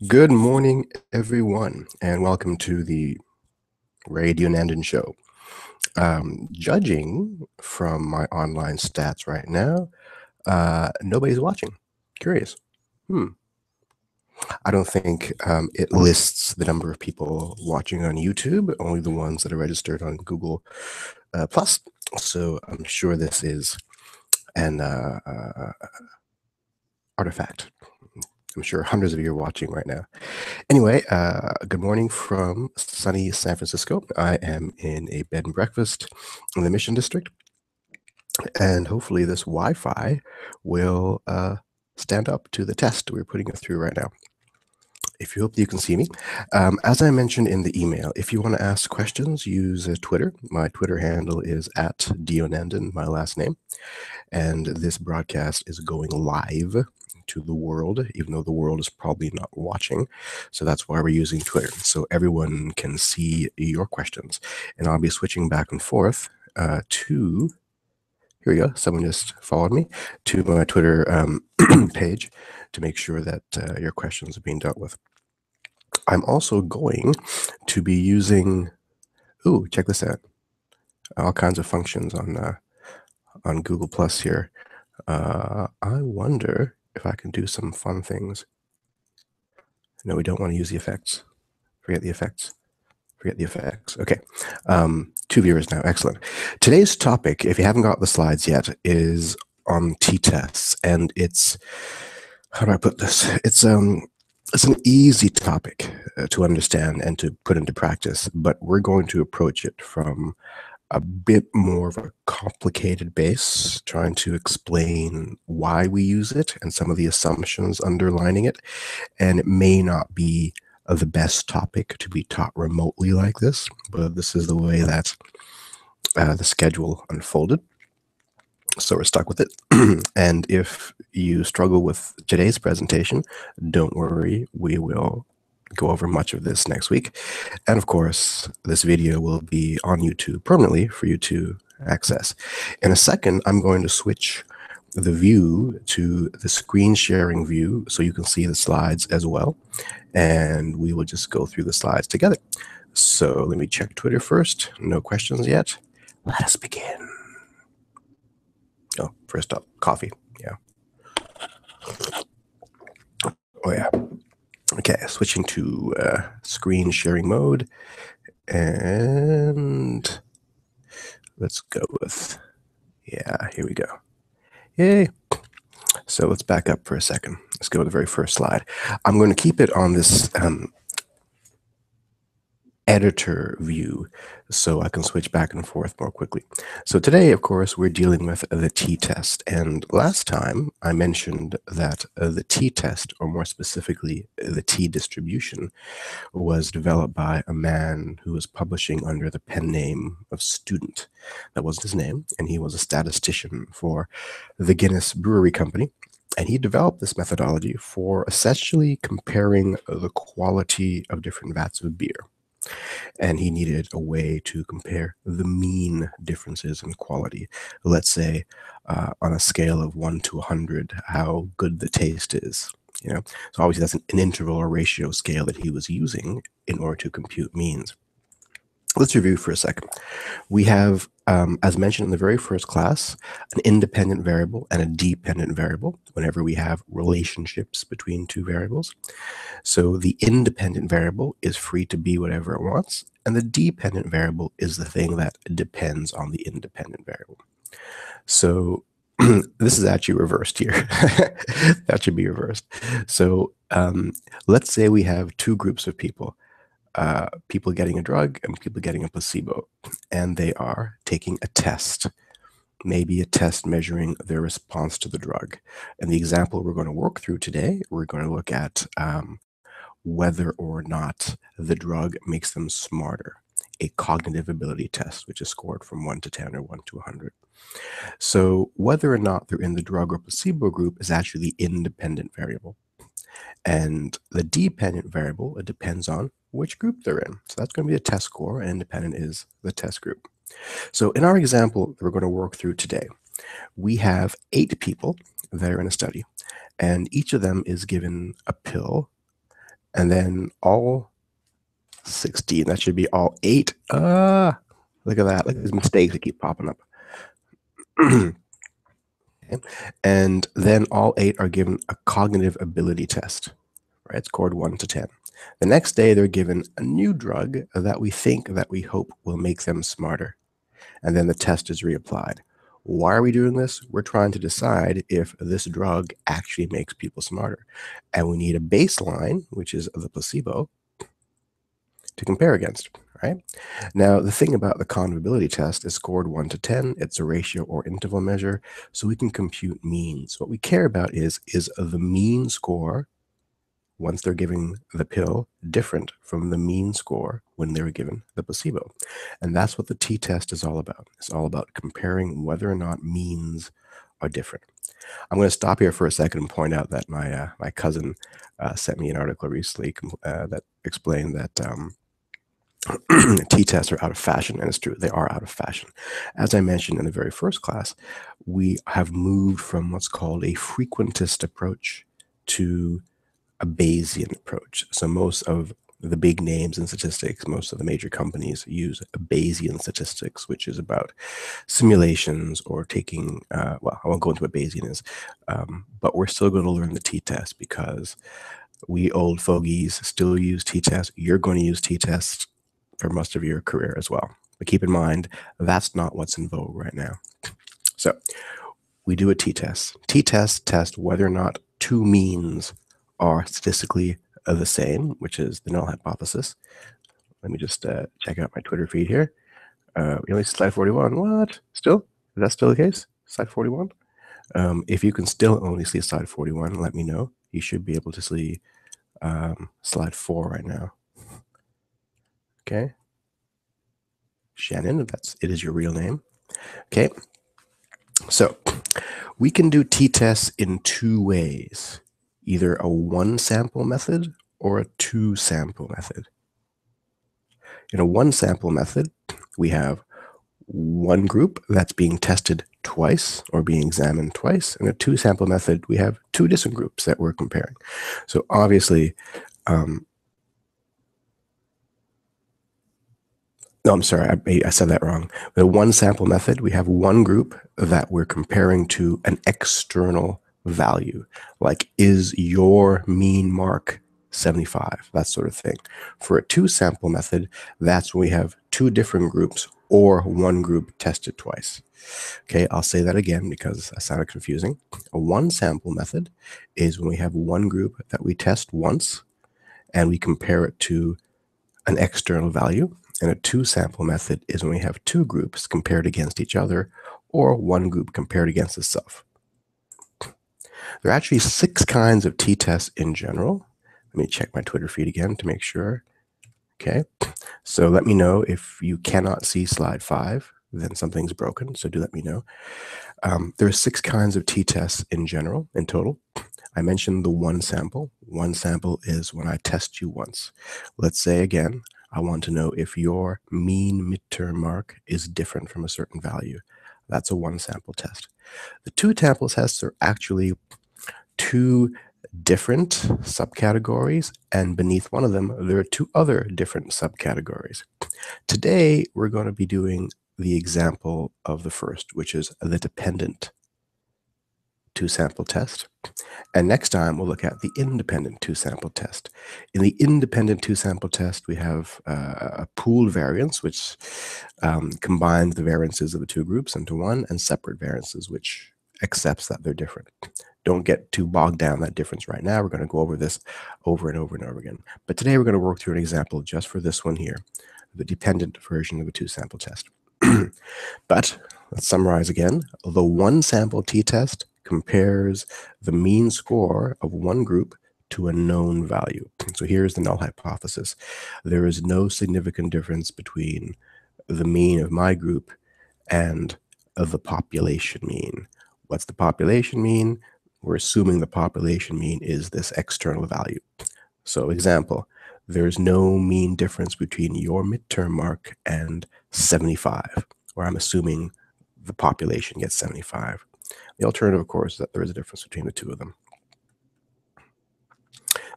Good morning, everyone, and welcome to the Radio Nandan Show. Judging from my online stats right now, nobody's watching. Curious. I don't think it lists the number of people watching on YouTube, only the ones that are registered on Google Plus. So I'm sure this is an artifact. I'm sure hundreds of you are watching right now. Anyway, good morning from sunny San Francisco. I am in a bed and breakfast in the Mission District, and hopefully this Wi-Fi will stand up to the test we're putting it through right now. If you hope you can see me. As I mentioned in the email, if you want to ask questions, use Twitter. My Twitter handle is @Dionandan, my last name, and this broadcast is going live to the world, even though the world is probably not watching. So that's why we're using Twitter, so everyone can see your questions. And I'll be switching back and forth to, here we go, someone just followed me, to my Twitter page to make sure that your questions are being dealt with. I'm also going to be using, ooh, check this out, all kinds of functions on Google Plus here. I wonder if I can do some fun things. No, we don't want to use the effects. Forget the effects. Forget the effects. Okay. 2 viewers now. Excellent. Today's topic, if you haven't got the slides yet, is on t-tests. And it's, how do I put this? It's an easy topic to understand and to put into practice, but we're going to approach it from a bit more of a complicated base, trying to explain why we use it and some of the assumptions underlining it. And it may not be the best topic to be taught remotely like this, but this is the way that the schedule unfolded. So we're stuck with it. And if you struggle with today's presentation, don't worry, we will go over much of this next week. And of course, this video will be on YouTube permanently for you to access. In a second, I'm going to switch the view to the screen sharing view so you can see the slides as well. And we will just go through the slides together. So let me check Twitter first. No questions yet. Let us begin. Oh, first up, coffee. Yeah. Oh, yeah. Okay, switching to screen sharing mode, and let's go with, yeah, here we go. Yay. So let's back up for a second. Let's go to the very first slide. I'm going to keep it on this editor view so I can switch back and forth more quickly. So today, of course, we're dealing with the t-test. And last time I mentioned that the t-test, or more specifically, the t-distribution, was developed by a man who was publishing under the pen name of Student. That was his name, and he was a statistician for the Guinness Brewery Company. And he developed this methodology for essentially comparing the quality of different vats of beer. And he needed a way to compare the mean differences in quality. Let's say on a scale of 1 to 100, how good the taste is. You know, so obviously that's an interval or ratio scale that he was using in order to compute means. Let's review for a second. We have, as mentioned in the very first class, an independent variable and a dependent variable whenever we have relationships between two variables. So the independent variable is free to be whatever it wants, and the dependent variable is the thing that depends on the independent variable. So this is actually reversed here. That should be reversed. So let's say we have two groups of people. People getting a drug and people getting a placebo, and they are taking a test, maybe a test measuring their response to the drug. And the example we're going to work through today, we're going to look at whether or not the drug makes them smarter, a cognitive ability test, which is scored from 1 to 10 or 1 to 100. So whether or not they're in the drug or placebo group is actually the independent variable. And the dependent variable, it depends on which group they're in. So that's going to be a test score, and independent is the test group. So in our example that we're going to work through today, we have 8 people that are in a study. and each of them is given a pill, and then all 16, that should be all 8. Look at that, look at these mistakes that keep popping up. Okay. And then all 8 are given a cognitive ability test, right? Scored 1 to 10. The next day, they're given a new drug that we hope will make them smarter. And then the test is reapplied. Why are we doing this? We're trying to decide if this drug actually makes people smarter. And we need a baseline, which is the placebo, to compare against, right? Now, the thing about the cont'd ability test is scored 1 to 10. It's a ratio or interval measure, so we can compute means. What we care about is the mean score, once they're giving the pill, different from the mean score when they were given the placebo. And that's what the t-test is all about. It's all about comparing whether or not means are different. I'm going to stop here for a second and point out that my cousin sent me an article recently that explained that t-tests are out of fashion, and it's true, they are out of fashion. As I mentioned in the very first class, we have moved from what's called a frequentist approach to a Bayesian approach. So most of the big names in statistics, most of the major companies use Bayesian statistics, which is about simulations or taking, well, I won't go into what Bayesian is, but we're still going to learn the t-test because we old fogies still use t-tests. You're going to use t-tests for most of your career as well. But keep in mind, that's not what's in vogue right now. So we do a t-test. T-test test whether or not two means are statistically the same, which is the null hypothesis. Let me just check out my Twitter feed here. We only see slide 41. What? Still? Is that still the case? Slide 41? If you can still only see slide 41, let me know. You should be able to see slide 4 right now. Okay. Shannon, it is your real name. Okay. So we can do t-tests in 2 ways, either a 1-sample method or a 2-sample method. In a 1-sample method, we have one group that's being tested twice or being examined twice. In a 2-sample method, we have 2 different groups that we're comparing. So obviously, no, I'm sorry, I said that wrong. The 1-sample method, we have one group that we're comparing to an external value, like is your mean mark 75, that sort of thing. For a 2-sample method, that's when we have 2 different groups or one group tested twice. Okay, I'll say that again because that sounded confusing. A 1-sample method is when we have one group that we test once and we compare it to an external value. And a 2-sample method is when we have 2 groups compared against each other or one group compared against itself. There are actually 6 kinds of t-tests in general. Let me check my Twitter feed again to make sure. Okay, so let me know if you cannot see slide 5, then something's broken, so do let me know. There are 6 kinds of t-tests in general, in total. I mentioned the 1-sample. 1-sample is when I test you once. Let's say again, I want to know if your mean midterm mark is different from a certain value. That's a 1-sample test. The 2-sample tests are actually 2 different subcategories, and beneath one of them, there are 2 other different subcategories. Today, we're going to be doing the example of the first, which is the dependent 2-sample test. And next time, we'll look at the independent 2-sample test. In the independent 2-sample test, we have a pooled variance, which combines the variances of the 2 groups into one, and separate variances, which accepts that they're different. Don't get too bogged down that difference right now. We're going to go over this over and over and over again. But today, we're going to work through an example just for this one here, the dependent version of a 2-sample test. But let's summarize again. The 1-sample t-test compares the mean score of one group to a known value. So here's the null hypothesis. There is no significant difference between the mean of my group and of the population mean. What's the population mean? We're assuming the population mean is this external value. So example, there's no mean difference between your midterm mark and 75, where I'm assuming the population gets 75. The alternative, of course, is that there is a difference between the 2 of them.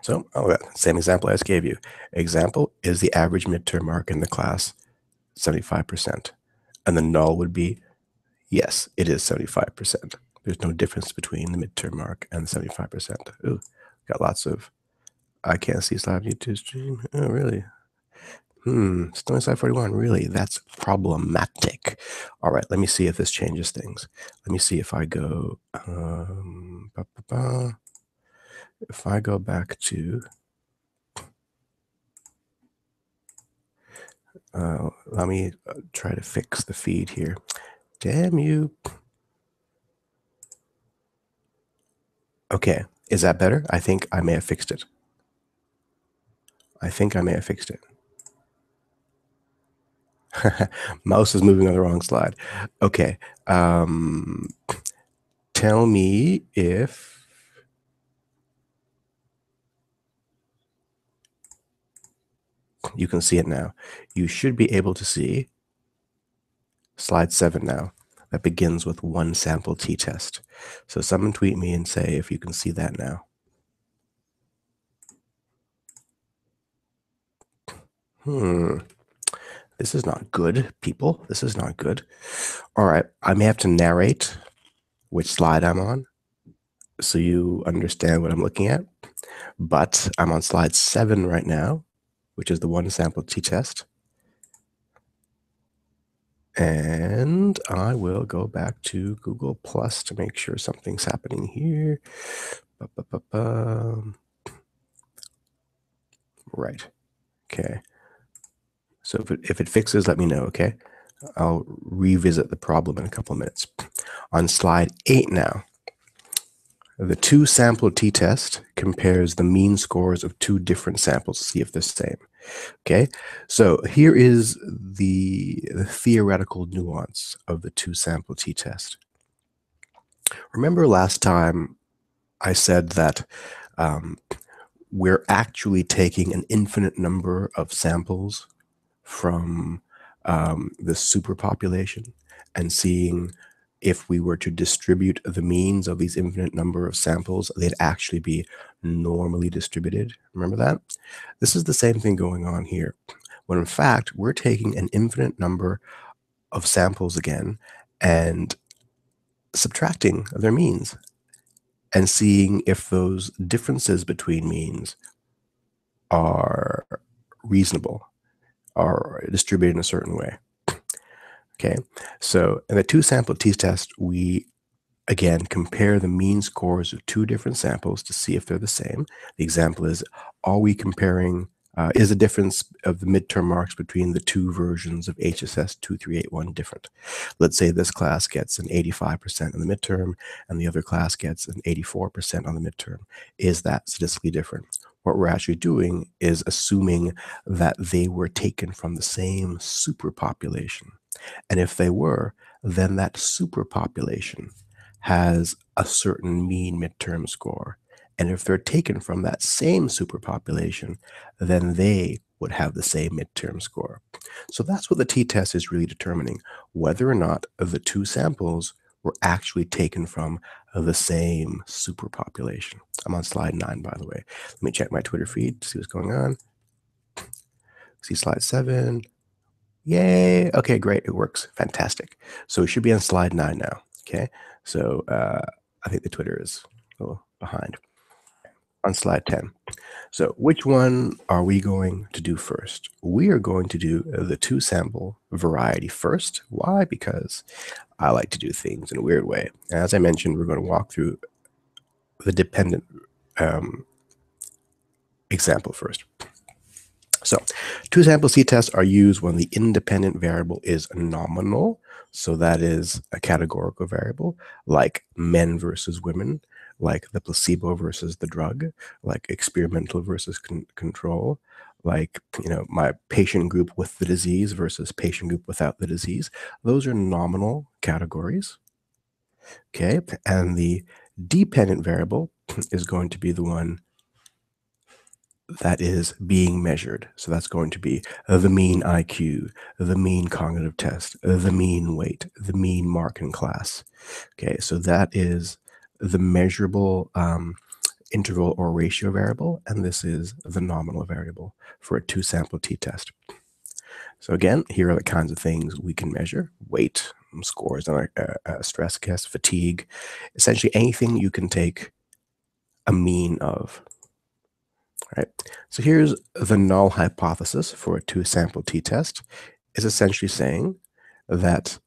So, same example I just gave you. Example, is the average midterm mark in the class 75%? And the null would be, yes, it is 75%. There's no difference between the midterm mark and the 75%. Ooh, got lots of, I can't see live YouTube stream. Oh, really? Stony Side 41, really? That's problematic. All right, let me see if this changes things. Let me see if I go, if I go back to, let me try to fix the feed here. Damn you. Okay, is that better? I think I may have fixed it. Mouse is moving on the wrong slide. Okay. Tell me if you can see it now. You should be able to see slide 7 now. That begins with one sample t-test. So someone tweet me and say if you can see that now. This is not good, people. This is not good. All right, I may have to narrate which slide I'm on so you understand what I'm looking at. But I'm on slide 7 right now, which is the one sample t-test. And I will go back to Google Plus to make sure something's happening here. Right. Okay. So if it fixes, let me know, okay? I'll revisit the problem in a couple of minutes. On slide 8 now, the two sample t-test compares the mean scores of two different samples to see if they're the same. Okay, so here is the theoretical nuance of the two sample t-test. Remember last time I said that we're actually taking an infinite number of samples from the superpopulation and seeing if we were to distribute the means of these infinite number of samples, they'd actually be normally distributed. Remember that? This is the same thing going on here, when in fact, we're taking an infinite number of samples again and subtracting their means and seeing if those differences between means are reasonable, are distributed in a certain way. Okay, so in the two sample t-test, we again compare the mean scores of two different samples to see if they're the same. The example is, are we comparing, is the difference of the midterm marks between the two versions of hss2381 different? Let's say this class gets an 85% on the midterm and the other class gets an 84% on the midterm. Is that statistically different? What we're actually doing is assuming that they were taken from the same superpopulation. And if they were, then that superpopulation has a certain mean midterm score. And if they're taken from that same superpopulation, then they would have the same midterm score. So that's what the t-test is really determining, whether or not the two samples were actually taken from the same superpopulation. I'm on slide 9, by the way. Let me check my Twitter feed to see what's going on. See slide 7. Yay. Okay, great. It works. Fantastic. So we should be on slide 9 now. Okay. So I think the Twitter is a little behind. On slide 10. So which one are we going to do first? We are going to do the two sample variety first. Why? Because I like to do things in a weird way. And as I mentioned, we're going to walk through the dependent example first. So two sample t-tests are used when the independent variable is nominal. So that is a categorical variable, like men versus women, like the placebo versus the drug, like experimental versus control, like, my patient group with the disease versus patient group without the disease. Those are nominal categories. Okay, and the dependent variable is going to be the one that is being measured. So that's going to be the mean IQ, the mean cognitive test, the mean weight, the mean mark in class. Okay, so that is the measurable interval or ratio variable, and this is the nominal variable for a two-sample t-test. So again, here are the kinds of things we can measure: weight, scores on a stress test, fatigue, essentially anything you can take a mean of. Right. So here's the null hypothesis for a two-sample t-test. Is essentially saying that,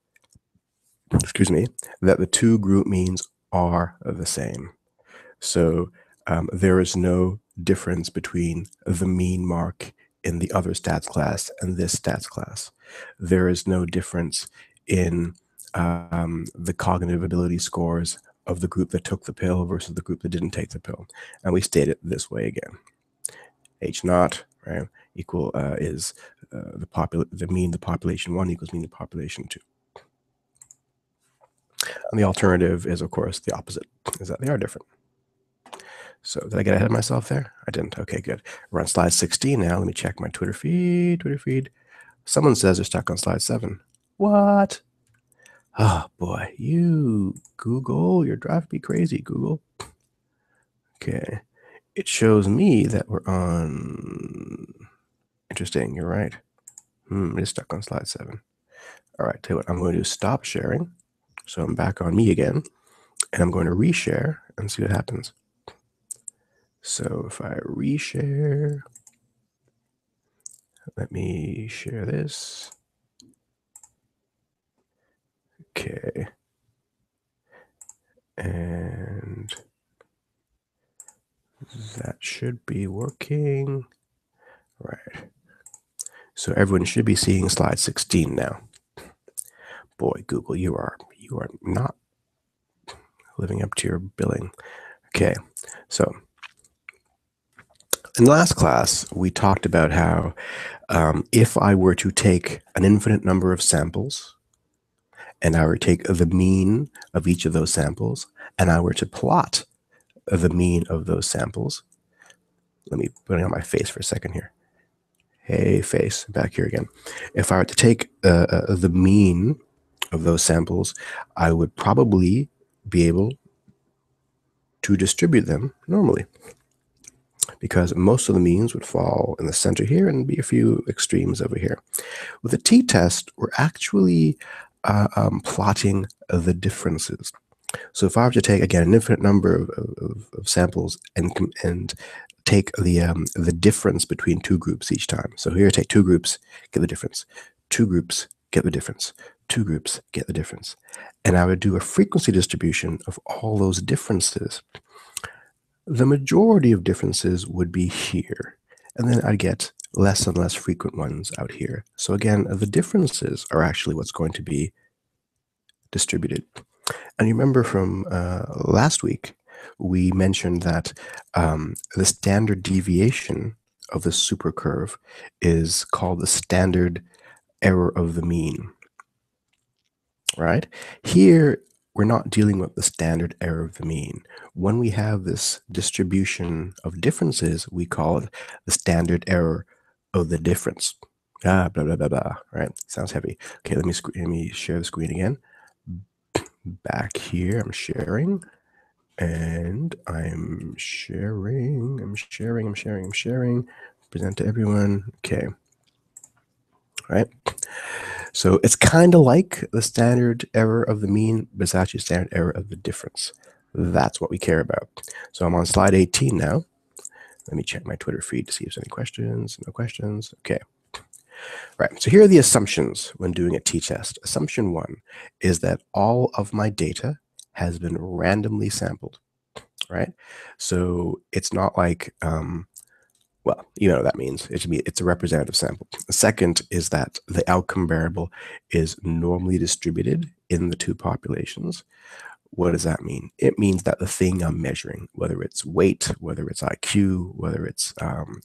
that the two group means are the same. So there is no difference between the mean mark in the other stats class and this stats class. There is no difference in the cognitive ability scores of the group that took the pill versus the group that didn't take the pill. And we state it this way again. H naught, right, equal is the mean the population 1 equals mean the population 2. And the alternative is, of course, the opposite, is that they are different. So did I get ahead of myself there? I didn't. Okay, good. We're on slide 16 now. Let me check my Twitter feed. Someone says they're stuck on slide 7. What? Oh, boy. You, Google, you're driving me crazy, Google. Okay. It shows me that we're on... Interesting. You're right. It is stuck on slide 7. All right. Tell you what, I'm going to stop sharing. So I'm back on me again. And I'm going to reshare and see what happens. So if I reshare, let me share this. Okay. And that should be working. Right. So everyone should be seeing slide 16 now. Boy, Google, you are not living up to your billing. Okay. So in the last class, we talked about how if I were to take an infinite number of samples, and I were to take the mean of each of those samples, and I were to plot the mean of those samples. Let me put it on my face for a second here. Hey, face, back here again. If I were to take the mean of those samples, I would probably be able to distribute them normally, because most of the means would fall in the center here and be a few extremes over here. With the t-test, we're actually plotting the differences. So if I were to take, again, an infinite number of samples and take the difference between two groups each time. So here I take two groups, get the difference. Two groups, get the difference. Two groups, get the difference. And I would do a frequency distribution of all those differences. The majority of differences would be here. And then I'd get less and less frequent ones out here. So again, the differences are actually what's going to be distributed. And you remember from last week, we mentioned that the standard deviation of the supercurve is called the standard error of the mean, right? Here, we're not dealing with the standard error of the mean. When we have this distribution of differences, we call it the standard error of the difference. Blah, blah, blah, blah, right? Sounds heavy. Okay, let me share the screen again. Back here, I'm sharing, and I'm sharing, present to everyone. Okay. All right. So it's kind of like the standard error of the mean, but it's actually standard error of the difference. That's what we care about. So I'm on slide 18 now. Let me check my Twitter feed to see if there's any questions. No questions. Okay. Right, so here are the assumptions when doing a t-test. Assumption 1 is that all of my data has been randomly sampled, right? So it's not like, well, you know what that means. It's a representative sample. The second is that the outcome variable is normally distributed in the two populations. What does that mean? It means that the thing I'm measuring, whether it's weight, whether it's IQ, whether it's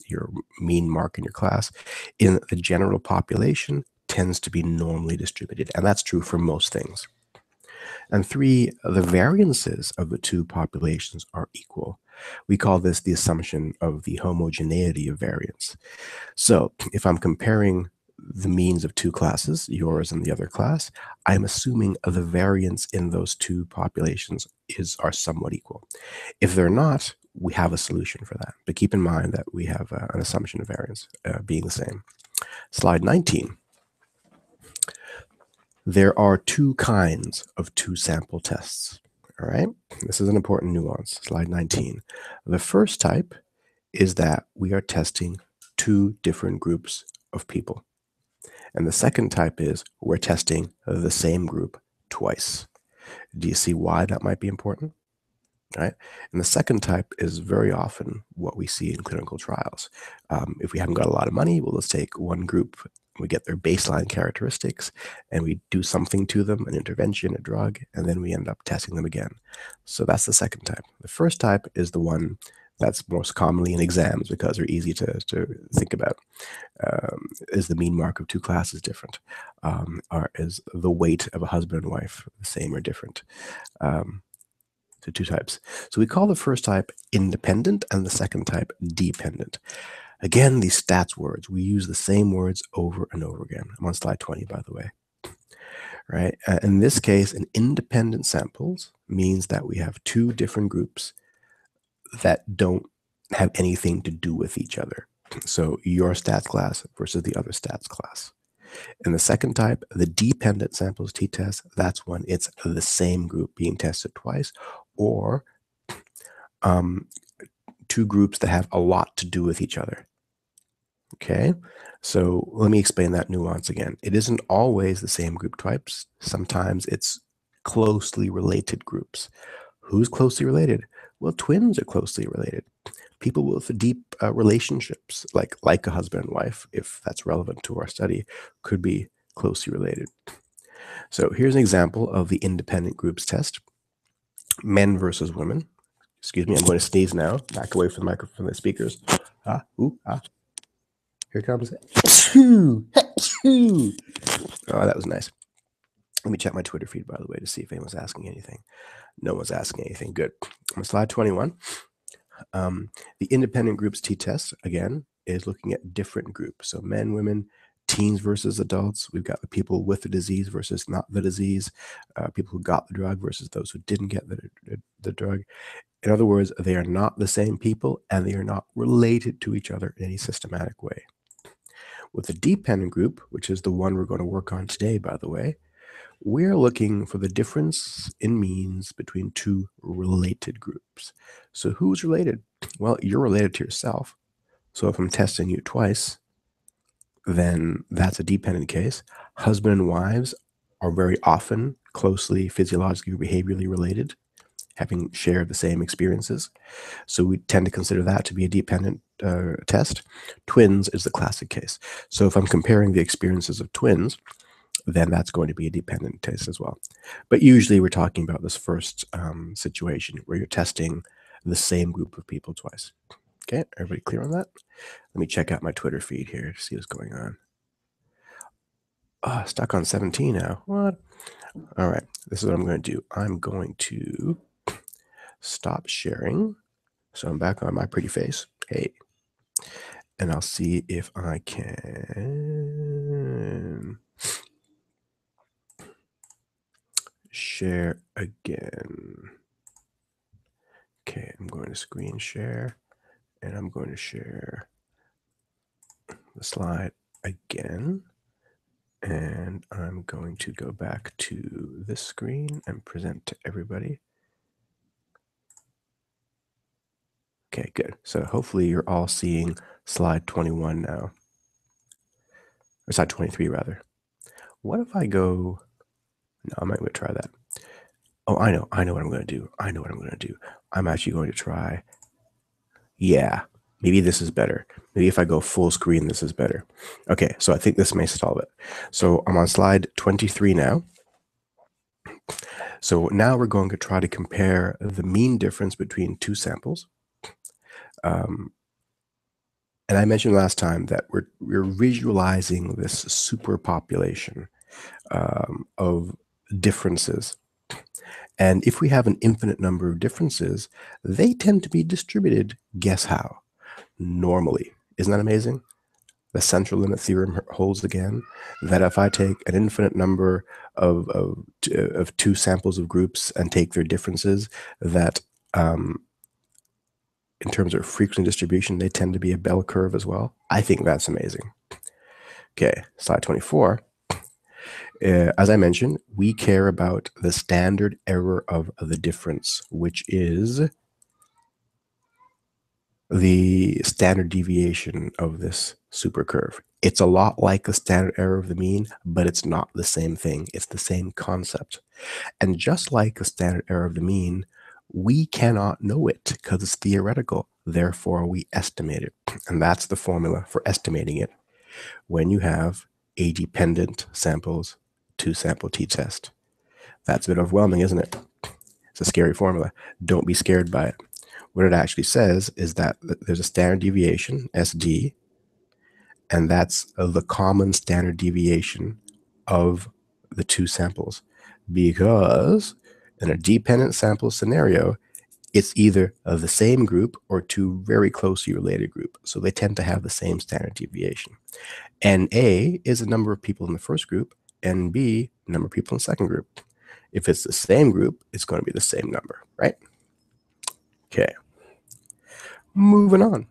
your mean mark in your class, in the general population tends to be normally distributed. And that's true for most things. And 3, the variances of the two populations are equal. We call this the assumption of the homogeneity of variance. So if I'm comparing the means of two classes, yours and the other class, I'm assuming the variance in those two populations are somewhat equal. If they're not, we have a solution for that. But keep in mind that we have an assumption of variance being the same. Slide 19. There are two kinds of two-sample tests. All right, this is an important nuance. Slide 19. The first type is that we are testing two different groups of people. And the second type is we're testing the same group twice. Do you see why that might be important? Right? And the second type is very often what we see in clinical trials. If we haven't got a lot of money, well, let's take one group, we get their baseline characteristics, and we do something to them, an intervention, a drug, and then we end up testing them again. So that's the second type. The first type is the one that's most commonly in exams because they're easy to think about. Is the mean mark of two classes different? Or is the weight of a husband and wife the same or different? So two types. So we call the first type independent and the second type dependent. Again, these stats words, we use the same words over and over again. I'm on slide 20, by the way. Right? In this case, an independent samples means that we have two different groups that don't have anything to do with each other. So your stats class versus the other stats class. In the second type, the dependent samples t-test, that's when it's the same group being tested twice, or two groups that have a lot to do with each other. Okay, so let me explain that nuance again. It isn't always the same group types. Sometimes it's closely related groups. Who's closely related? Well, twins are closely related. People with deep relationships, like a husband and wife, if that's relevant to our study, could be closely related. So here's an example of the independent groups test. Men versus women. Excuse me, I'm going to sneeze now. Back away from the microphone, from the speakers. Here it comes. Oh, that was nice. Let me check my Twitter feed, by the way, to see if anyone's asking anything. No one's asking anything. Good. On slide 21. The independent groups t-test, again, is looking at different groups. So men, women, teens versus adults. We've got the people with the disease versus not the disease, people who got the drug versus those who didn't get the drug. In other words, they are not the same people and they are not related to each other in any systematic way. With the dependent group, which is the one we're going to work on today, by the way, we're looking for the difference in means between two related groups. So who's related? Well, you're related to yourself. So if I'm testing you twice, then that's a dependent case. Husband and wives are very often closely physiologically or behaviorally related, having shared the same experiences. So we tend to consider that to be a dependent test. Twins is the classic case. So if I'm comparing the experiences of twins, then that's going to be a dependent test as well. But usually we're talking about this first situation where you're testing the same group of people twice. Okay, everybody clear on that? Let me check out my Twitter feed here to see what's going on. Stuck on 17 now. What? All right, this is what I'm going to do. I'm going to stop sharing. So I'm back on my pretty face. Hey. And I'll see if I can share again. Okay, I'm going to screen share and I'm going to share the slide again. And I'm going to go back to this screen and present to everybody. Okay, good. So hopefully you're all seeing slide 21 now. Or slide 23 rather. What if I go, no, I'm not going to try that. Oh, I know what I'm going to do. I'm actually going to try, yeah, maybe this is better. Maybe if I go full screen, this is better. Okay, so I think this may solve it. So I'm on slide 23 now. So now we're going to try to compare the mean difference between two samples. And I mentioned last time that we're visualizing this superpopulation of differences. And if we have an infinite number of differences, they tend to be distributed, guess how? Normally. Isn't that amazing? The central limit theorem holds again, that if I take an infinite number of two samples of groups and take their differences, that in terms of frequency distribution, they tend to be a bell curve as well. I think that's amazing. Okay, slide 24. As I mentioned, we care about the standard error of the difference, which is the standard deviation of this supercurve. It's a lot like the standard error of the mean, but it's not the same thing. It's the same concept. And just like the standard error of the mean, we cannot know it because it's theoretical. Therefore, we estimate it. And that's the formula for estimating it when you have a dependent samples two-sample t-test. That's a bit overwhelming, isn't it? It's a scary formula. Don't be scared by it. What it actually says is that there's a standard deviation, SD, and that's the common standard deviation of the two samples. Because in a dependent sample scenario, it's either the same group or two very closely related group. So they tend to have the same standard deviation. NA is the number of people in the first group, NB, number of people in the second group. If it's the same group, it's going to be the same number, right? Okay. Moving on.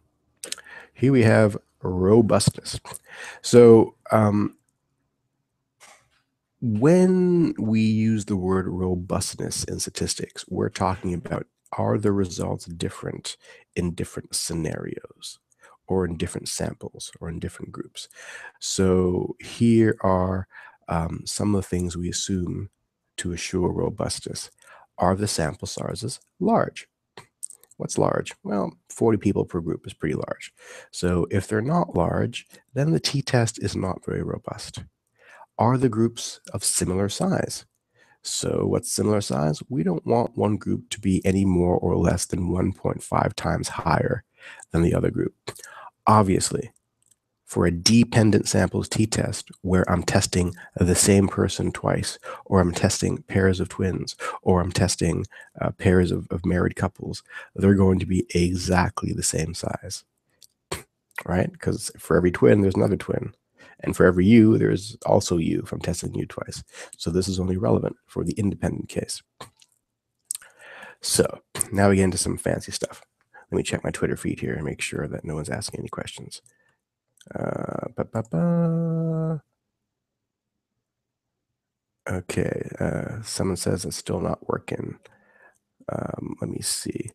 Here we have robustness. So when we use the word robustness in statistics, we're talking about, are the results different in different scenarios or in different samples or in different groups? So here are some of the things we assume to assure robustness. Are the sample sizes large? What's large? Well, 40 people per group is pretty large. So if they're not large, then the t-test is not very robust. Are the groups of similar size? So what's similar size? We don't want one group to be any more or less than 1.5 times higher than the other group. Obviously, for a dependent samples t-test where I'm testing the same person twice, or I'm testing pairs of twins, or I'm testing pairs of married couples, they're going to be exactly the same size, right? Because for every twin, there's another twin. And for every you, there's also you if I'm testing you twice. So this is only relevant for the independent case. So now we get into some fancy stuff. Let me check my Twitter feed here and make sure that no one's asking any questions. Okay, someone says it's still not working. Let me see.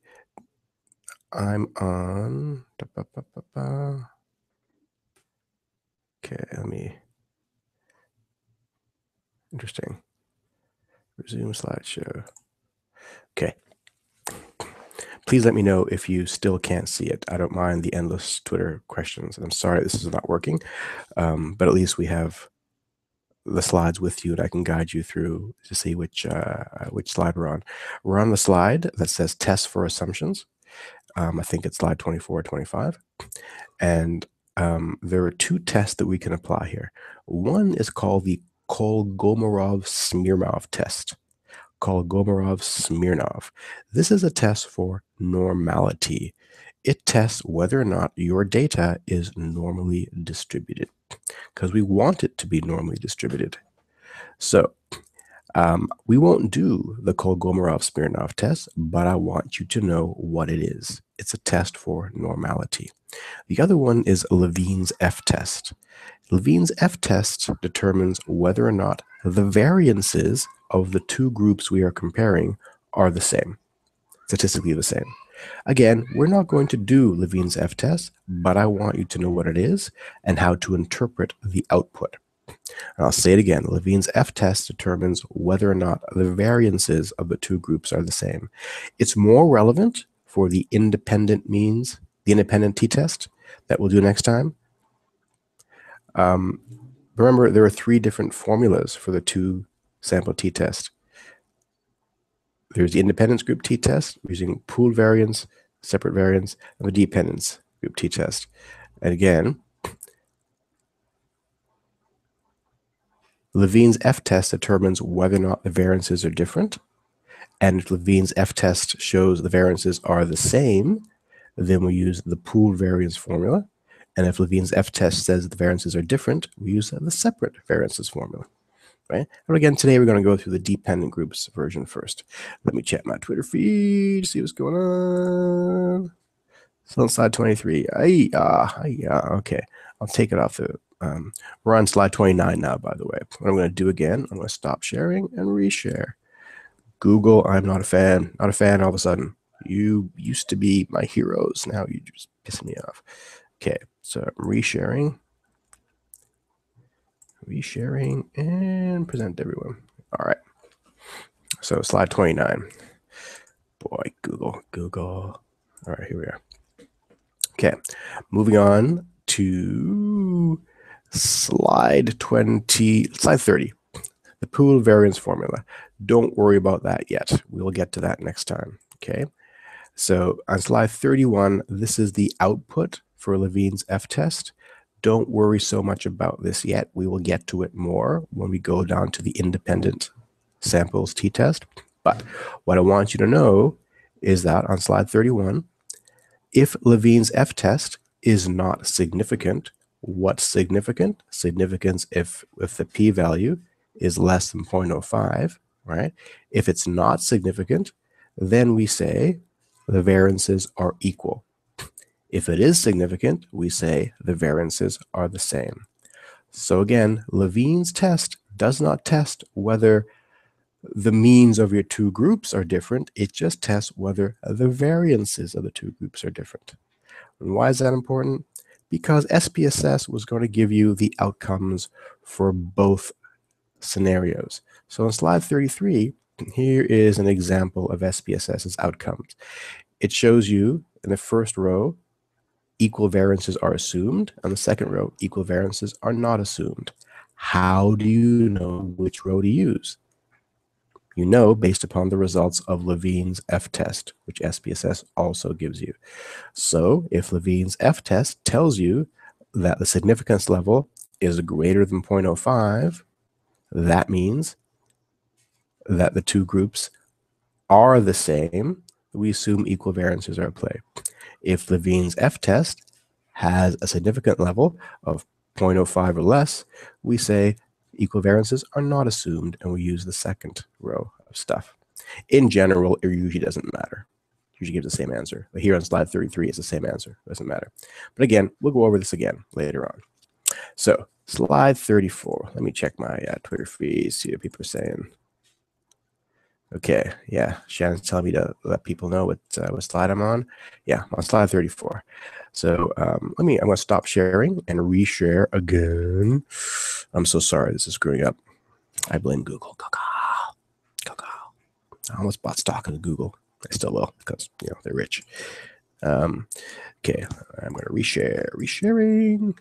I'm on. Okay, let me. Interesting. Resume slideshow. Okay. Please let me know if you still can't see it. I don't mind the endless Twitter questions. I'm sorry this is not working, but at least we have the slides with you and I can guide you through to see which slide we're on. We're on the slide that says test for assumptions. I think it's slide 24 or 25. And there are two tests that we can apply here. One is called the Kolmogorov-Smirnov test. Kolmogorov-Smirnov. This is a test for normality. It tests whether or not your data is normally distributed, because we want it to be normally distributed. So we won't do the Kolmogorov-Smirnov test, but I want you to know what it is. It's a test for normality. The other one is Levene's F-test. Levene's F-test determines whether or not the variances of the two groups we are comparing are the same, statistically the same. Again, we're not going to do Levene's F-test, but I want you to know what it is and how to interpret the output. And I'll say it again, Levene's F-test determines whether or not the variances of the two groups are the same. It's more relevant for the independent means, the independent t-test that we'll do next time. Remember, there are three different formulas for the two sample t-test. There's the independence group t-test using pooled variance, separate variance, and the dependence group t-test. And again, Levene's F-test determines whether or not the variances are different. And if Levene's F-test shows the variances are the same, then we use the pooled variance formula. And if Levene's F-test says the variances are different, we use the separate variances formula, right? But again, today we're going to go through the dependent groups version first. Let me check my Twitter feed, see what's going on. So on slide 23, okay, I'll take it off the, we're on slide 29 now, by the way. What I'm going to do again, I'm going to stop sharing and reshare. Google, I'm not a fan all of a sudden. You used to be my heroes. Now you're just pissing me off. Okay, so I'm resharing, and present to everyone. All right, so slide 29. Boy, Google. All right, here we are. Okay, moving on to slide 30, the pool variance formula. Don't worry about that yet. We'll get to that next time, okay? So on slide 31, this is the output for Levine's F-test. Don't worry so much about this yet. We will get to it more when we go down to the independent samples t-test. But what I want you to know is that on slide 31, if Levine's F-test is not significant, what's significant? Significance if the p-value is less than 0.05, right? If it's not significant, then we say the variances are equal. If it is significant, we say the variances are the same. So again, Levine's test does not test whether the means of your two groups are different. It just tests whether the variances of the two groups are different. And why is that important? Because SPSS was going to give you the outcomes for both scenarios. So on slide 33, here is an example of SPSS's outcomes. It shows you in the first row, equal variances are assumed. On the second row, equal variances are not assumed. How do you know which row to use? You know based upon the results of Levine's F-test, which SPSS also gives you. So if Levine's F-test tells you that the significance level is greater than 0.05, that means that the two groups are the same. We assume equal variances are at play. If Levine's F-test has a significant level of 0.05 or less, we say equal variances are not assumed, and we use the second row of stuff. In general, it usually doesn't matter. It usually gives the same answer. But here on slide 33, it's the same answer. It doesn't matter. But again, we'll go over this again later on. So slide 34. Let me check my Twitter feed, see what people are saying. Okay, yeah, Shannon's telling me to let people know what slide I'm on. Yeah, I'm on slide 34. So I'm going to stop sharing and reshare again. I'm so sorry, this is screwing up. I blame Google. I almost bought stock in Google. I still will because they're rich. Okay, I'm going to resharing,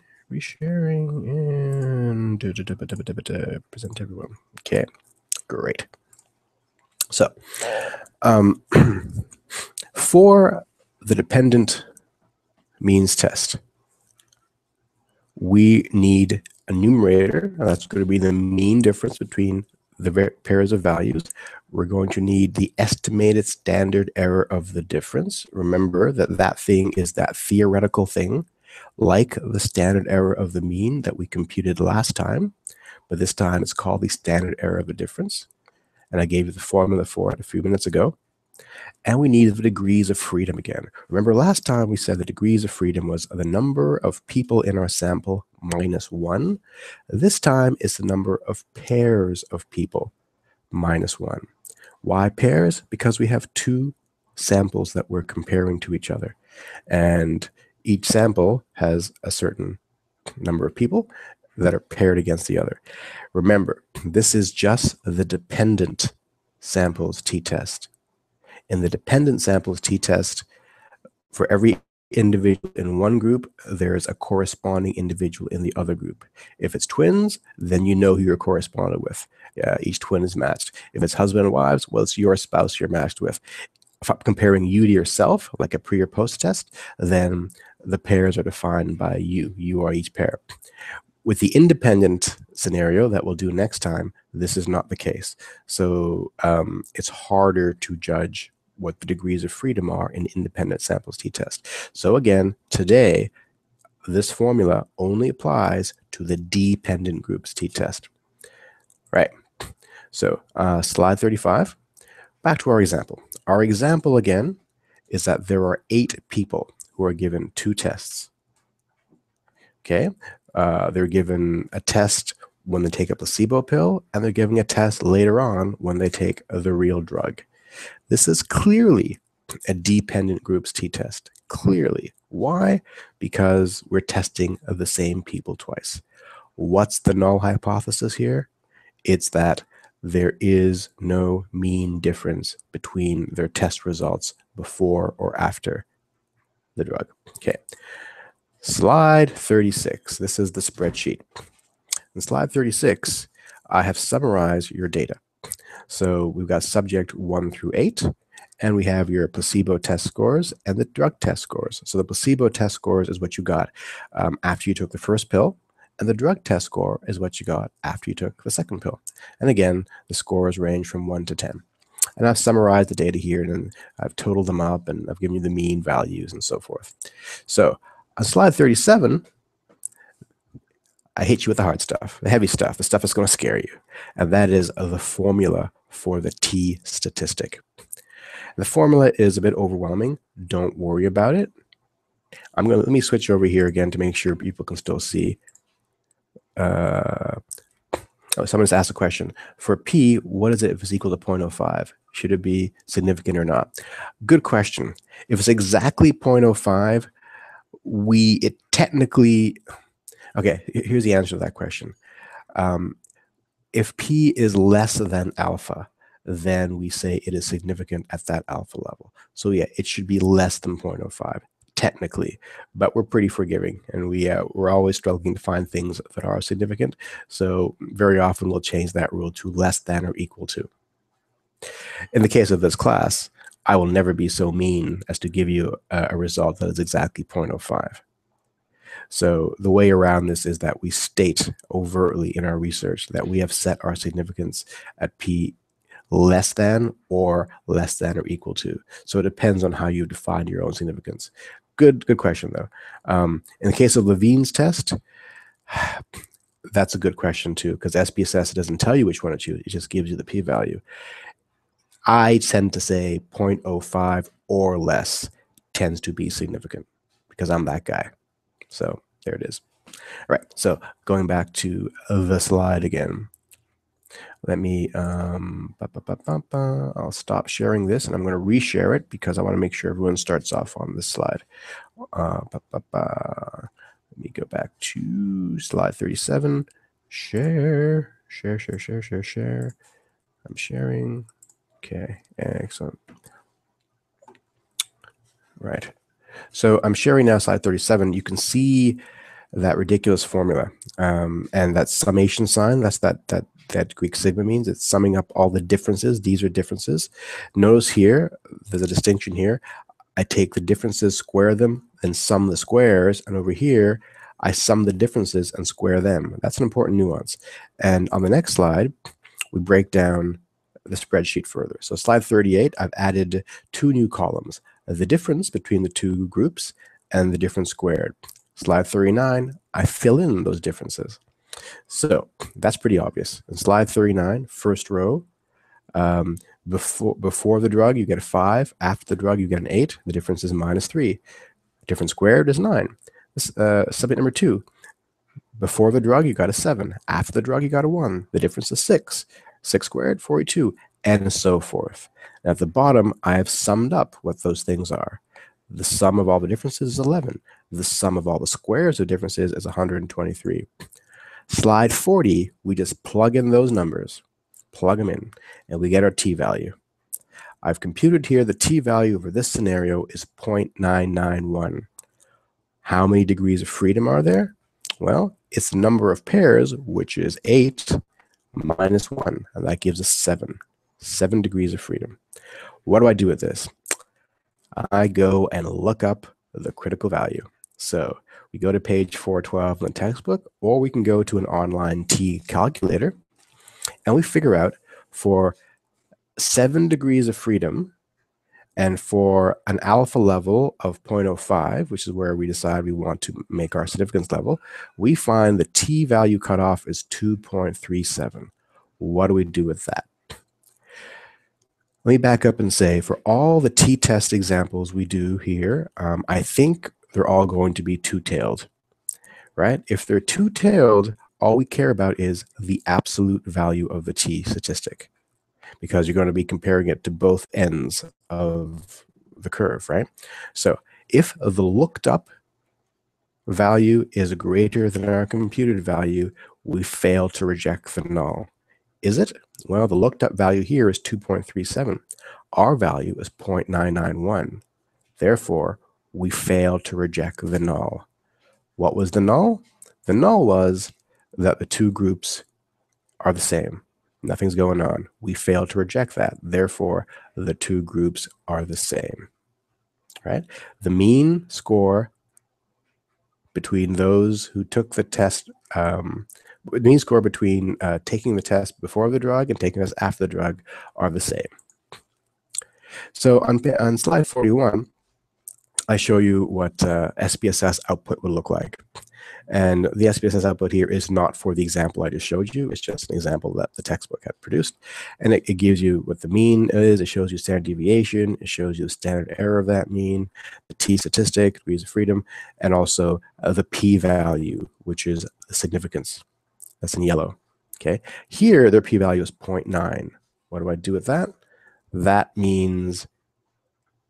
and present to everyone. Okay, great. So for the dependent means test, we need a numerator, and that's going to be the mean difference between the pairs of values. We're going to need the estimated standard error of the difference. Remember that thing is that theoretical thing, like the standard error of the mean that we computed last time, but this time it's called the standard error of the difference. And I gave you the formula for it a few minutes ago. And we needed the degrees of freedom again. Remember last time we said the degrees of freedom was the number of people in our sample minus 1. This time it's the number of pairs of people minus 1. Why pairs? Because we have two samples that we're comparing to each other. And each sample has a certain number of people that are paired against the other. Remember, this is just the dependent samples t-test. In the dependent samples t-test, for every individual in one group, there's a corresponding individual in the other group. If it's twins, then you know who you're corresponded with. Each twin is matched. If it's husband and wives, well, it's your spouse you're matched with. If I'm comparing you to yourself, like a pre or post test, then the pairs are defined by you. You are each pair. With the independent scenario that we'll do next time, this is not the case. So it's harder to judge what the degrees of freedom are in independent samples t-test. So again, today, this formula only applies to the dependent groups t-test. Right. So slide 35, back to our example. Our example again is that there are 8 people who are given two tests. Okay, they're given a test when they take a placebo pill, and they're giving a test later on when they take the real drug. This is clearly a dependent groups t-test. Clearly. Why? Because we're testing the same people twice. What's the null hypothesis here? It's that there is no mean difference between their test results before or after the drug. Okay. Slide 36. This is the spreadsheet. In slide 36, I have summarized your data. So we've got subject 1 through 8, and we have your placebo test scores and the drug test scores. So the placebo test scores is what you got after you took the first pill, and the drug test score is what you got after you took the second pill. And again, the scores range from 1 to 10. And I've summarized the data here, and I've totaled them up, and I've given you the mean values and so forth. So on slide 37, I hit you with the hard stuff, the heavy stuff, the stuff that's going to scare you. And that is the formula for the t statistic. The formula is a bit overwhelming. Don't worry about it. Let me switch over here again to make sure people can still see. Someone's asked a question. For P, what is it if it's equal to 0.05? Should it be significant or not? Good question. If it's exactly 0.05, it technically, okay, here's the answer to that question. If P is less than alpha, then we say it is significant at that alpha level. So yeah, it should be less than 0.05, technically, but we're pretty forgiving, and we're always struggling to find things that are significant. So very often we'll change that rule to less than or equal to. In the case of this class, I will never be so mean as to give you a result that is exactly 0.05. So the way around this is that we state overtly in our research that we have set our significance at P less than or equal to. So it depends on how you define your own significance. Good question, though. In the case of Levine's test, that's a good question, too, because SPSS doesn't tell you which one to choose. It just gives you the p-value. I tend to say 0.05 or less tends to be significant because I'm that guy. So there it is. All right, so going back to the slide again. Let me, I'll stop sharing this, and I'm going to reshare it because I want to make sure everyone starts off on this slide. Let me go back to slide 37. Share. I'm sharing. Okay, excellent. Right. So I'm sharing now slide 37. You can see that ridiculous formula and that summation sign. That's that Greek sigma means. It's summing up all the differences. These are differences. Notice here, there's a distinction here. I take the differences, square them, and sum the squares. And over here, I sum the differences and square them. That's an important nuance. And on the next slide, we break down the spreadsheet further. So slide 38, I've added two new columns, the difference between the two groups and the difference squared. Slide 39, I fill in those differences. So that's pretty obvious. In slide 39, first row, before the drug, you get a 5. After the drug, you get an 8. The difference is -3. Difference squared is 9. Subject number 2, before the drug, you got a 7. After the drug, you got a 1. The difference is 6. 6 squared, 42, and so forth. Now at the bottom, I have summed up what those things are. The sum of all the differences is 11. The sum of all the squares of differences is 123. Slide 40, we just plug in those numbers, plug them in, and we get our t-value. I've computed here the t-value over this scenario is 0.991. How many degrees of freedom are there? Well, it's the number of pairs, which is 8 minus 1, and that gives us 7. 7 degrees of freedom. What do I do with this? I go and look up the critical value. So we go to page 412 in the textbook, or we can go to an online T calculator, and we figure out for 7 degrees of freedom and for an alpha level of 0.05, which is where we decide we want to make our significance level, we find the t-value cutoff is 2.37. What do we do with that? Let me back up and say, for all the t-test examples we do here, I think they're all going to be two-tailed, right? If they're two-tailed, all we care about is the absolute value of the t statistic, because you're going to be comparing it to both ends of the curve, right? So if the looked up value is greater than our computed value, we fail to reject the null. Is it? Well, the looked up value here is 2.37. Our value is 0.991. Therefore, we fail to reject the null. What was the null? The null was that the two groups are the same. Nothing's going on. We fail to reject that. Therefore, the two groups are the same, right? The mean score between those who took the test, the mean score between taking the test before the drug and taking the test after the drug are the same. So on slide 41, I show you what SPSS output would look like. And the SPSS output here is not for the example I just showed you. It's just an example that the textbook had produced. And it gives you what the mean is. It shows you standard deviation. It shows you the standard error of that mean, the t statistic, degrees of freedom, and also the p-value, which is the significance. That's in yellow. Okay. Here, their p-value is 0.9. What do I do with that? That means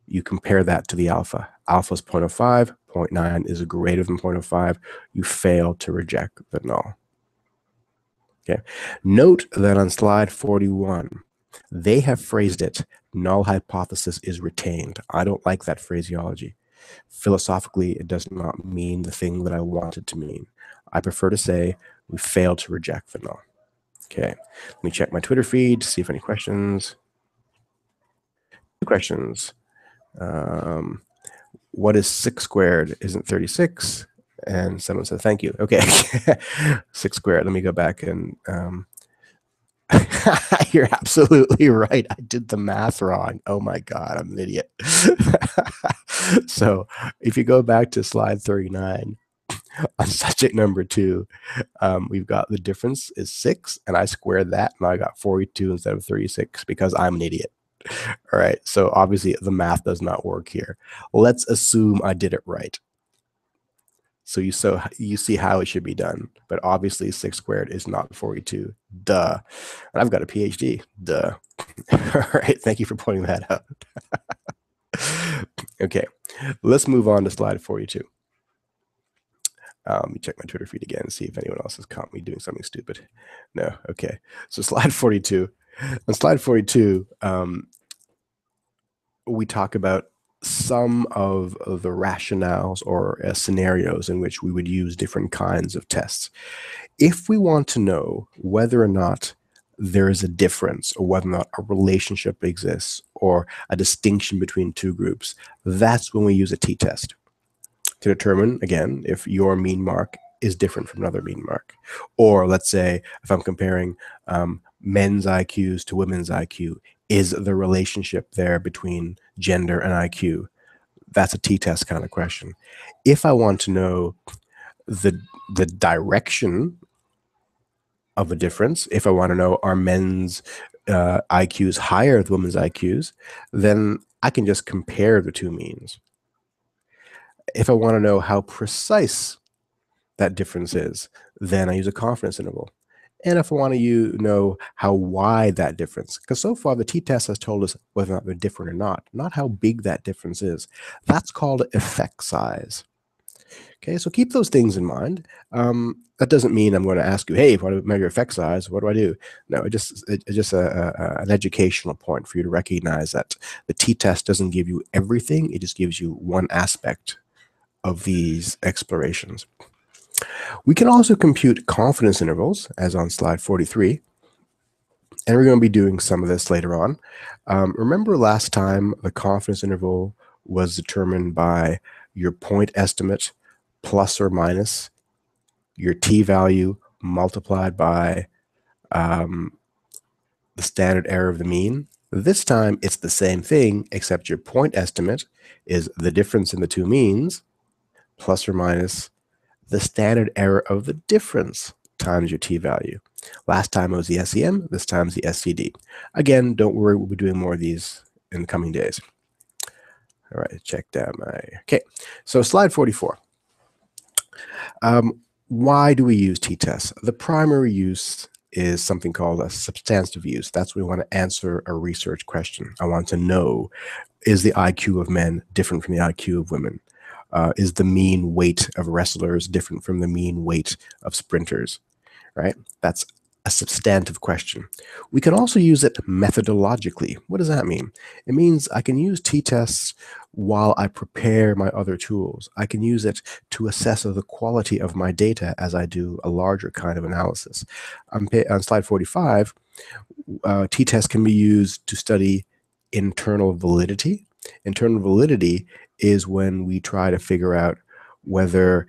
you compare that to the alpha. Alpha is 0.05, 0.9 is greater than 0.05. You fail to reject the null. Okay. Note that on slide 41, they have phrased it, null hypothesis is retained. I don't like that phraseology. Philosophically, it does not mean the thing that I want it to mean. I prefer to say we fail to reject the null. Okay. Let me check my Twitter feed to see if any questions. 2 questions. What is 6 squared? Isn't 36? And someone said, thank you. Okay. 6 squared. Let me go back and you're absolutely right. I did the math wrong. Oh my God, I'm an idiot. So if you go back to slide 39 on subject number 2, we've got the difference is 6 and I squared that and I got 42 instead of 36 because I'm an idiot. All right, so obviously the math does not work here. Let's assume I did it right. So you see how it should be done, but obviously 6 squared is not 42. Duh. And I've got a PhD. Duh. All right, thank you for pointing that out. Okay, let's move on to slide 42. Let me check my Twitter feed again and see if anyone else has caught me doing something stupid. No, okay. So slide 42. On slide 42, we talk about some of the rationales or scenarios in which we would use different kinds of tests. If we want to know whether or not there is a difference or whether or not a relationship exists or a distinction between two groups, that's when we use a t-test to determine, again, if your mean mark is different from another mean mark. Or let's say if I'm comparing men's IQs to women's IQ, is the relationship there between gender and IQ? That's a t-test kind of question. If I want to know the direction of a difference, if I want to know are men's IQs higher than women's IQs, then I can just compare the two means. If I want to know how precise that difference is, then I use a confidence interval. And if I want to know how wide that difference, because so far the t-test has told us whether or not they're different or not how big that difference is. That's called effect size. Okay, so keep those things in mind. That doesn't mean I'm going to ask you, hey, if I want to measure effect size, what do I do? No, it's just an educational point for you to recognize that the t-test doesn't give you everything. It just gives you one aspect of these explorations. We can also compute confidence intervals, as on slide 43, and we're going to be doing some of this later on. Remember last time the confidence interval was determined by your point estimate plus or minus your t-value multiplied by the standard error of the mean. This time it's the same thing, except your point estimate is the difference in the two means plus or minus the standard error of the difference times your t-value. Last time it was the SEM, this time it's the SCD. Again, don't worry, we'll be doing more of these in the coming days. All right, check down my, okay. So slide 44. Why do we use t-tests? The primary use is something called a substantive use. That's when we want to answer a research question. I want to know, is the IQ of men different from the IQ of women? Is the mean weight of wrestlers different from the mean weight of sprinters, right? That's a substantive question. We can also use it methodologically. What does that mean? It means I can use t-tests while I prepare my other tools. I can use it to assess the quality of my data as I do a larger kind of analysis. On slide 45, t-tests can be used to study internal validity. Internal validity is when we try to figure out whether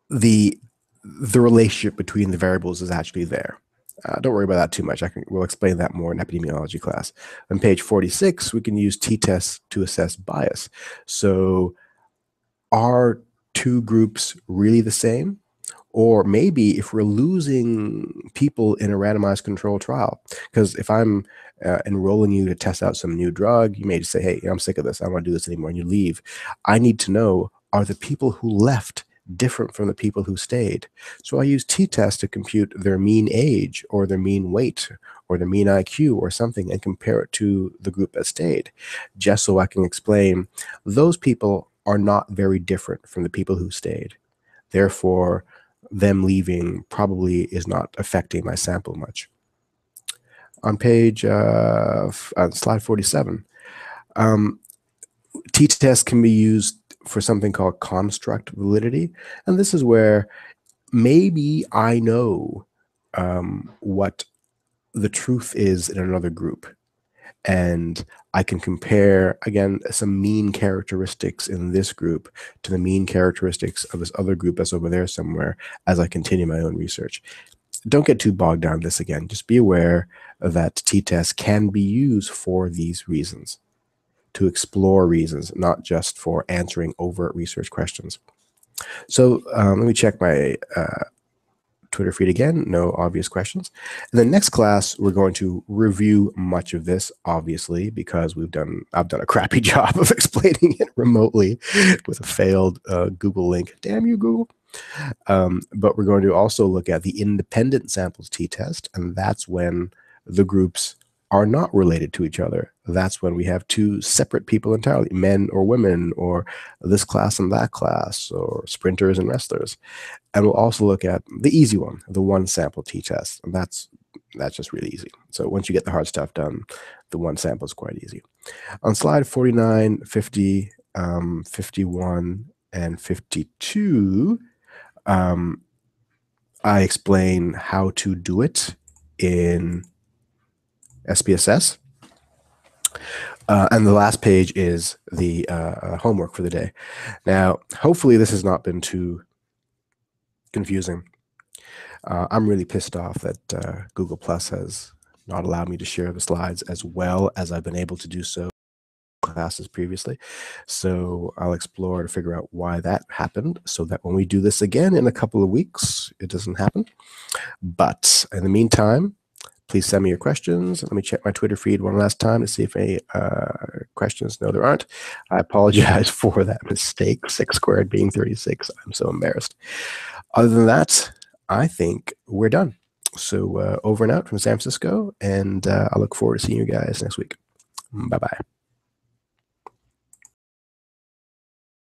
the relationship between the variables is actually there. Don't worry about that too much. We'll explain that more in epidemiology class. On page 46, we can use t-tests to assess bias. So are two groups really the same? Or maybe if we're losing people in a randomized control trial, because if I'm enrolling you to test out some new drug, you may just say, hey, I'm sick of this. I don't want to do this anymore, and you leave. I need to know, are the people who left different from the people who stayed? So I use t-tests to compute their mean age or their mean weight or their mean IQ or something and compare it to the group that stayed, just so I can explain those people are not very different from the people who stayed. Therefore, them leaving probably is not affecting my sample much. On page, slide 47, t-tests can be used for something called construct validity. And this is where maybe I know what the truth is in another group. And I can compare, again, some mean characteristics in this group to the mean characteristics of this other group that's over there somewhere as I continue my own research. Don't get too bogged down this again. Just be aware that t-tests can be used for these reasons, to explore reasons, not just for answering overt research questions. So let me check my Twitter feed again, no obvious questions. In the next class, we're going to review much of this, obviously, because I've done a crappy job of explaining it remotely with a failed Google link. Damn you, Google. But we're going to also look at the independent samples t-test, and that's when the groups are not related to each other. That's when we have two separate people entirely, men or women, or this class and that class, or sprinters and wrestlers. And we'll also look at the easy one, the one sample t-test. And that's just really easy. So once you get the hard stuff done, the one sample is quite easy. On slide 49, 50, 51, and 52, I explain how to do it in SPSS. And the last page is the homework for the day. Now, hopefully this has not been too confusing. I'm really pissed off that Google Plus has not allowed me to share the slides as well as I've been able to do so in classes previously. So I'll explore to figure out why that happened so that when we do this again in a couple of weeks, it doesn't happen. But in the meantime, please send me your questions. Let me check my Twitter feed one last time to see if any questions. No, there aren't. I apologize for that mistake, 6 squared being 36. I'm so embarrassed. Other than that, I think we're done. So over and out from San Francisco, and I look forward to seeing you guys next week. Bye-bye.